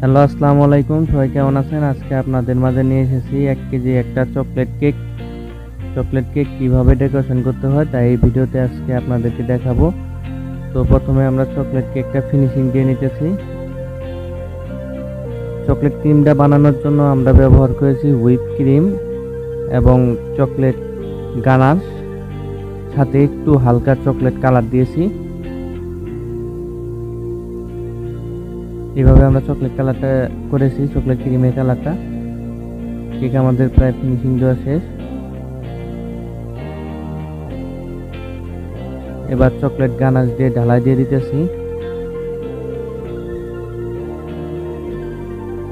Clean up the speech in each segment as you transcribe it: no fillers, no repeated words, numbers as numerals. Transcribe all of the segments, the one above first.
Hello, আসসালামু আলাইকুম। সবাই কেমন আছেন? আজকে আপনাদের মাঝে নিয়ে এসেছি 1 কেজি একটা চকলেট কেক। চকলেট কেক কিভাবে ডেকোরেশন করতে হয় তাই এই ভিডিওতে আজকে আপনাদেরকে দেখাবো। তো প্রথমে আমরা চকলেট কেকটা ফিনিশিং দিয়ে নিতেছি। চকলেট ক্রিমটা বানানোর জন্য আমরা ব্যবহার করেছি হুইপ ক্রিম এবং চকলেট গানাশ, সাথে একটু হালকা চকলেট কালার দিয়েছি। এভাবে আমরা চকলেট কালারটা করেছি, চকলেট ক্রিমের কালারটা। কেক আমাদের প্রায় ফিনিশিং দেওয়া শেষ। এবার চকলেট গানাশ দিয়ে ঢালাই দিয়ে দিতেছি।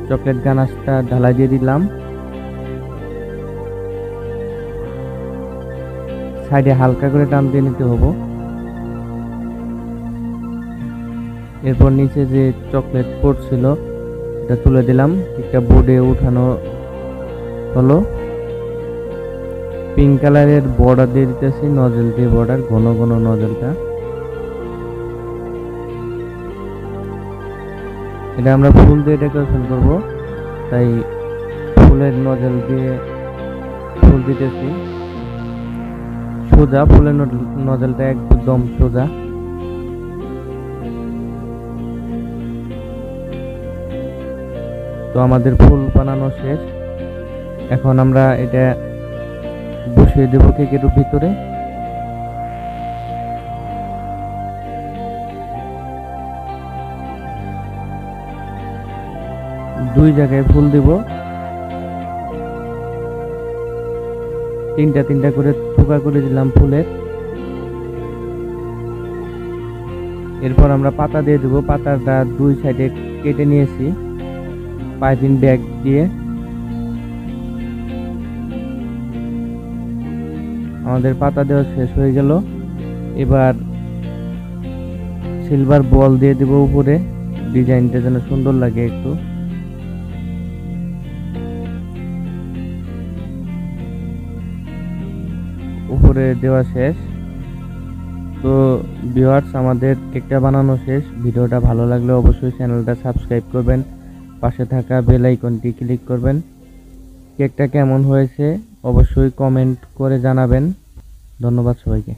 চকলেট গানাশটা ঢালাই দিয়ে দিলাম। সাইডে হালকা করে টান দিয়ে নিতে হবে। এরপর নিচে যে চকলেট পড়ছিল এটা তুলে দিলাম। একটা বোর্ডে উঠানো হলো। পিঙ্ক কালারের বর্ডার দিয়ে দিতেছি, নজল দিয়ে বর্ডার, ঘন ঘন নজলটা। এটা আমরা ফুল দিয়ে ডেকোরেশন করব, তাই ফুলের নজল দিয়ে ফুল দিতেছি। সোজা ফুলের নজলটা একদম সোজা। তো আমাদের ফুল বানানো শেষ। এখন আমরা এটা বসিয়ে দেব কেকের ভিতরে। দুই জায়গায় ফুল দিব, তিনটা তিনটা করে থোকা করে দিলাম ফুলের। এরপর আমরা পাতা দিয়ে দেবো। পাতাটা দুই সাইডে কেটে নিয়েছি পাইপিং ব্যাগ দিয়ে। আমাদের পাতা দেওয়া শেষ হয়ে গেল। এবার সিলভার বল দিয়ে দেবো উপরে, ডিজাইনটা যেন সুন্দর লাগে একটু। উপরে দেওয়া শেষ। তো ভিউয়ার্স, আমাদের কেকটা বানানো শেষ। ভিডিওটা ভালো লাগলে অবশ্যই চ্যানেলটা সাবস্ক্রাইব করবেন, পাশে থাকা বেল আইকনটি ক্লিক করবেন। কেকটা কেমন হয়েছে অবশ্যই কমেন্ট করে জানাবেন। ধন্যবাদ সবাইকে।